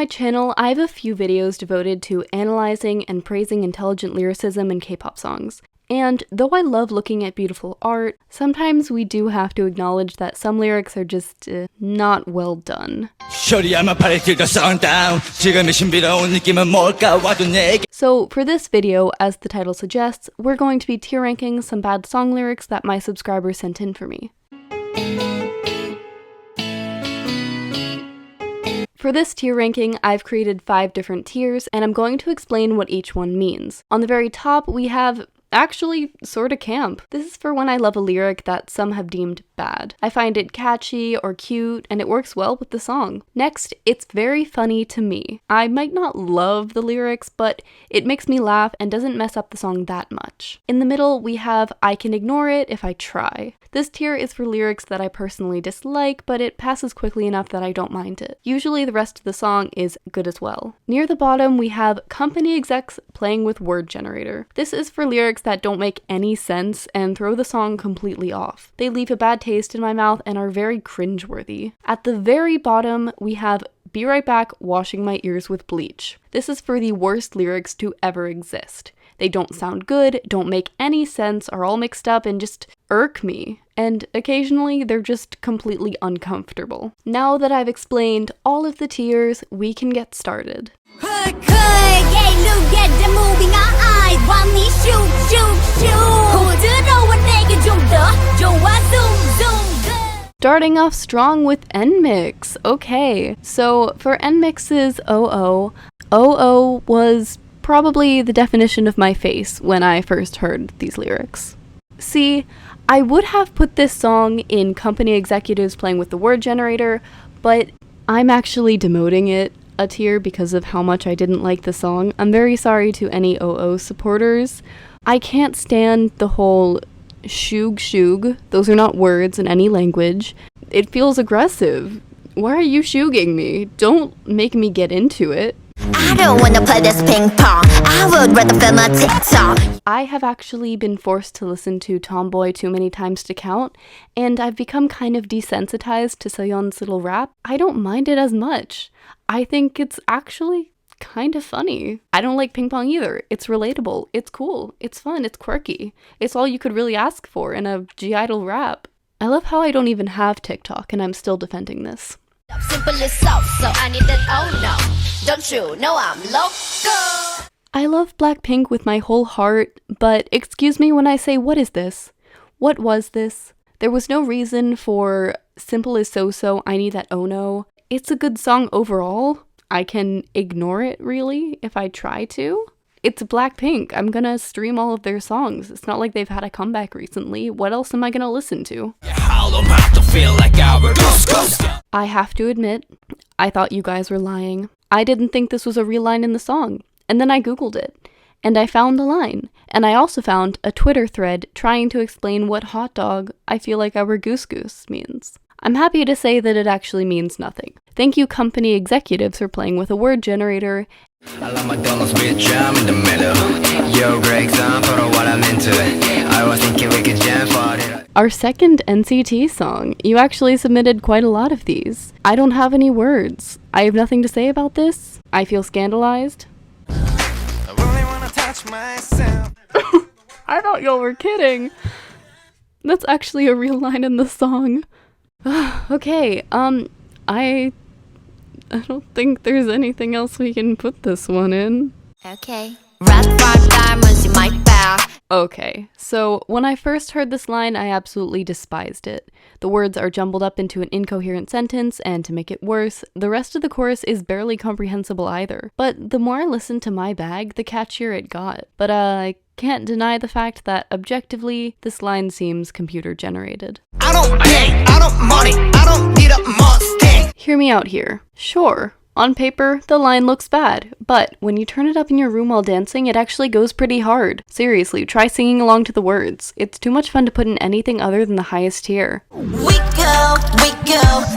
my channel, I have a few videos devoted to analyzing and praising intelligent lyricism in K-pop songs. And though I love looking at beautiful art, sometimes we do have to acknowledge that some lyrics are just not well done. So for this video, as the title suggests, we're going to be tier ranking some bad song lyrics that my subscribers sent in for me. For this tier ranking, I've created 5 different tiers, and I'm going to explain what each one means. On the very top, we have actually sorta camp. This is for when I love a lyric that some have deemed bad. I find it catchy or cute, and it works well with the song. Next, it's very funny to me. I might not love the lyrics, but it makes me laugh and doesn't mess up the song that much. In the middle, we have I can ignore it if I try. This tier is for lyrics that I personally dislike, but it passes quickly enough that I don't mind it. Usually the rest of the song is good as well. Near the bottom, we have company execs playing with word generator. This is for lyrics that don't make any sense and throw the song completely off. They leave a bad taste in my mouth and are very cringeworthy. At the very bottom, we have Be Right Back washing my ears with bleach. This is for the worst lyrics to ever exist. They don't sound good, don't make any sense, are all mixed up, and just irk me. And occasionally, they're just completely uncomfortable. Now that I've explained all of the tiers, we can get started. Starting off strong with NMIX. Okay, so for NMIX's OO, OO was probably the definition of my face when I first heard these lyrics. See, I would have put this song in company executives playing with the word generator, but I'm actually demoting it a tier because of how much I didn't like the song. I'm very sorry to any OO supporters. I can't stand the whole shug shug. Those are not words in any language. It feels aggressive. Why are you shugging me? Don't make me get into it. I don't wanna play this ping pong. I would rather film a TikTok. I have actually been forced to listen to Tomboy too many times to count, and I've become kind of desensitized to Seon's little rap. I don't mind it as much. I think it's actually kind of funny. I don't like ping pong either. It's relatable, it's cool, it's fun, it's quirky. It's all you could really ask for in a G-Idol rap. I love how I don't even have TikTok and I'm still defending this. Simple as so I need that, oh no, don't you know I'm loco? I love Blackpink with my whole heart, but excuse me when I say what is this? What was this? There was no reason for Simple as so I need that, oh no. It's a good song overall. I can ignore it really if I try to. It's Blackpink. I'm gonna stream all of their songs. It's not like they've had a comeback recently. What else am I gonna listen to? I have to admit, I thought you guys were lying. I didn't think this was a real line in the song. And then I googled it. And I found the line. And I also found a Twitter thread trying to explain what hot dog I feel like our goose goose means. I'm happy to say that it actually means nothing. Thank you company executives for playing with a word generator. I love McDonald's with jam in the middle. Yo, great example of what I'm into. I was thinking we could jam for it. Our second NCT song. You actually submitted quite a lot of these. I don't have any words. I have nothing to say about this. I feel scandalized. I really wanna touch myself. I thought y'all were kidding. That's actually a real line in the song. Okay, I don't think there's anything else we can put this one in. Okay. Okay, so when I first heard this line, I absolutely despised it. The words are jumbled up into an incoherent sentence, and to make it worse, the rest of the chorus is barely comprehensible either. But the more I listened to My Bag, the catchier it got. But I can't deny the fact that, objectively, this line seems computer generated. I don't pay, I don't money, I don't need a Mustang. Hear me out here. Sure. On paper, the line looks bad, but when you turn it up in your room while dancing, it actually goes pretty hard. Seriously, try singing along to the words. It's too much fun to put in anything other than the highest tier. Wiggle,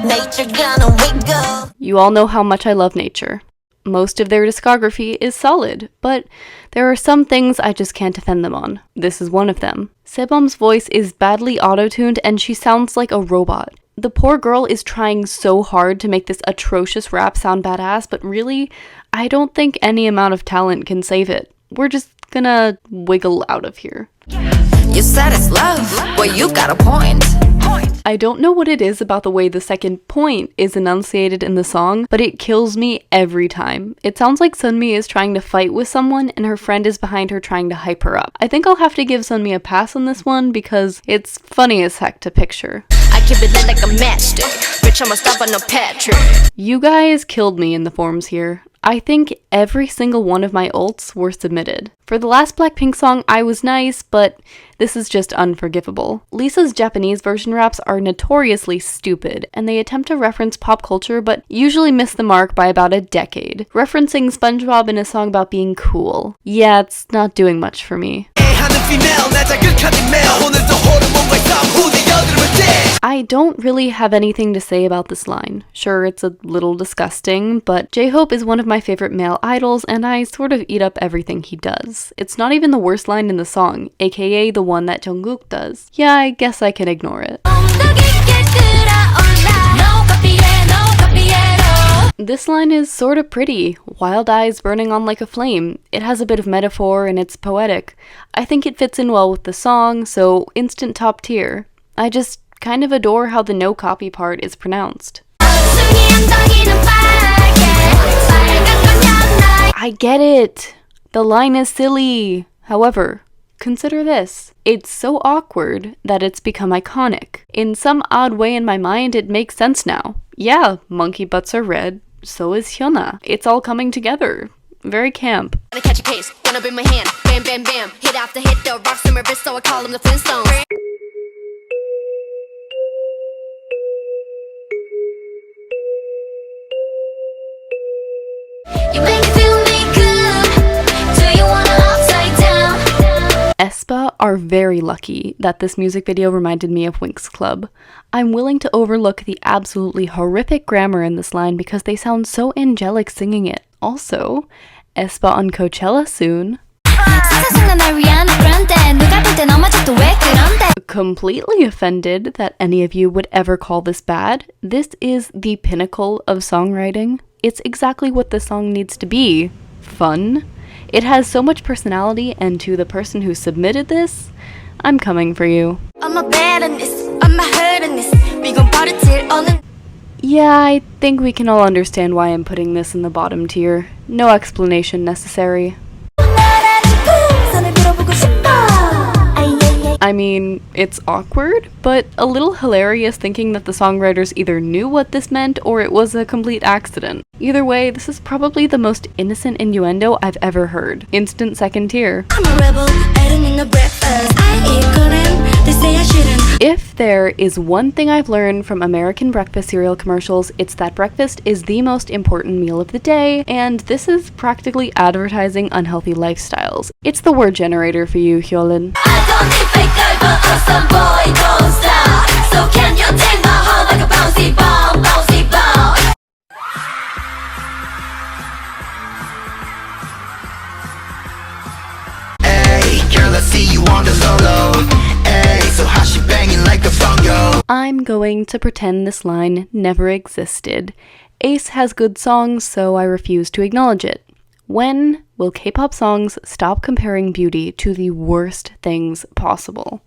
nature gonna wiggle. You all know how much I love Nature. Most of their discography is solid, but there are some things I just can't defend them on. This is one of them. Sebum's voice is badly auto-tuned and she sounds like a robot. The poor girl is trying so hard to make this atrocious rap sound badass, but really, I don't think any amount of talent can save it. We're just gonna wiggle out of here. You said it's love, well you got a point. I don't know what it is about the way the second point is enunciated in the song, but it kills me every time. It sounds like Sunmi is trying to fight with someone and her friend is behind her trying to hype her up. I think I'll have to give Sunmi a pass on this one because it's funny as heck to picture. I keep it lit like a matchstick, bitch I'ma stop on no Patrick. You guys killed me in the forums here. I think every single one of my ults were submitted. For the last Blackpink song, I was nice, but this is just unforgivable. Lisa's Japanese version raps are notoriously stupid, and they attempt to reference pop culture, but usually miss the mark by about a decade. Referencing SpongeBob in a song about being cool. Yeah, it's not doing much for me. I don't really have anything to say about this line. Sure, it's a little disgusting, but J-Hope is one of my favorite male idols, and I sort of eat up everything he does. It's not even the worst line in the song, aka the one that Jungkook does. Yeah, I guess I can ignore it. This line is sort of pretty. Wild eyes burning on like a flame. It has a bit of metaphor and it's poetic. I think it fits in well with the song, so instant top tier. I just kind of adore how the no copy part is pronounced. I get it! The line is silly. However, consider this. It's so awkward that it's become iconic. In some odd way in my mind, it makes sense now. Yeah, monkey butts are red, so is Hyuna. It's all coming together. Very camp. Catch a case, one up in my hand, bam bam bam. Hit after hit, the rocks in my wrist, so I call them the Flintstones. You make me feel me good. Do you wanna upside down? aespa are very lucky that this music video reminded me of Winx Club. I'm willing to overlook the absolutely horrific grammar in this line because they sound so angelic singing it. Also, aespa on Coachella soon. Completely offended that any of you would ever call this bad. This is the pinnacle of songwriting. It's exactly what the song needs to be. Fun. It has so much personality, and to the person who submitted this, I'm coming for you. Yeah, I think we can all understand why I'm putting this in the bottom tier. No explanation necessary. I mean, it's awkward, but a little hilarious thinking that the songwriters either knew what this meant or it was a complete accident. Either way, this is probably the most innocent innuendo I've ever heard. Instant second tier. I'm a rebel, I don't need no breakfast. I eat golden, they say I shouldn't. If there is one thing I've learned from American breakfast cereal commercials, it's that breakfast is the most important meal of the day, and this is practically advertising unhealthy lifestyles. It's the word generator for you, Hyolyn. I don't need fake guy, but some boy don't stop. So can you take my heart like a bouncy ball, bouncy ball? Hey, girl, I see you on the low. So how she banging like a bongo? I'm going to pretend this line never existed. Ace has good songs, so I refuse to acknowledge it. When will K-pop songs stop comparing beauty to the worst things possible?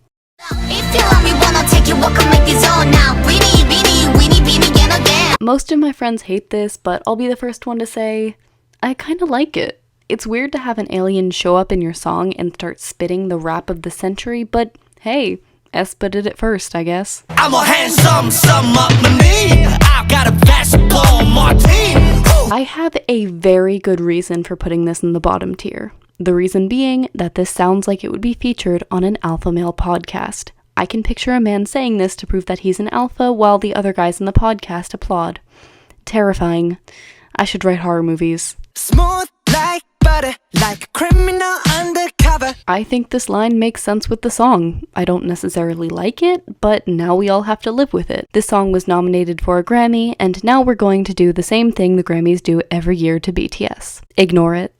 Most of my friends hate this, but I'll be the first one to say, I kinda like it. It's weird to have an alien show up in your song and start spitting the rap of the century, but hey, aespa did it first, I guess. I'm a handsome, sum up my knee. I've got a basketball on my team. I have a very good reason for putting this in the bottom tier. The reason being that this sounds like it would be featured on an alpha male podcast. I can picture a man saying this to prove that he's an alpha while the other guys in the podcast applaud. Terrifying. I should write horror movies. Smooth like butter, like a criminal undercover. I think this line makes sense with the song. I don't necessarily like it, but now we all have to live with it. This song was nominated for a Grammy, and now we're going to do the same thing the Grammys do every year to BTS. Ignore it.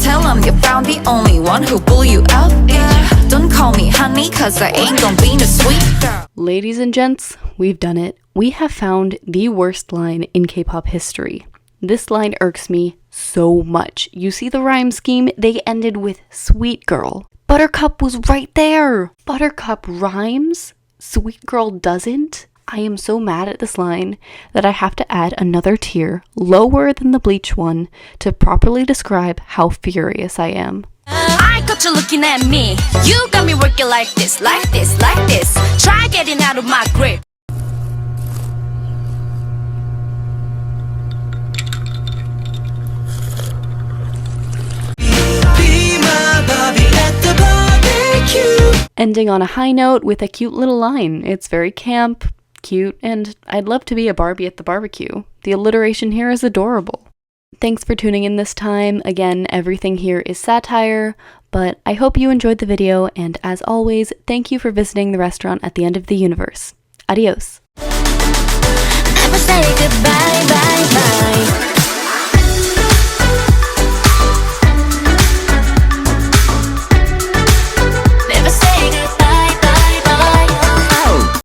Tell them you found the only one who blew you up, yeah. Don't call me honey, cause I ain't gonna be no sweet girl. Ladies and gents, we've done it. We have found the worst line in K-pop history. This line irks me so much. You see the rhyme scheme? They ended with sweet girl. Buttercup was right there. Buttercup rhymes, sweet girl doesn't. I am so mad at this line that I have to add another tier lower than the Bleach one to properly describe how furious I am. I got you looking at me. You got me working like this, like this, like this. Try getting out of my grip. Ending on a high note with a cute little line. It's very camp, cute, and I'd love to be a Barbie at the barbecue. The alliteration here is adorable. Thanks for tuning in this time. Again, everything here is satire, but I hope you enjoyed the video, and as always, thank you for visiting the restaurant at the end of the universe. Adios.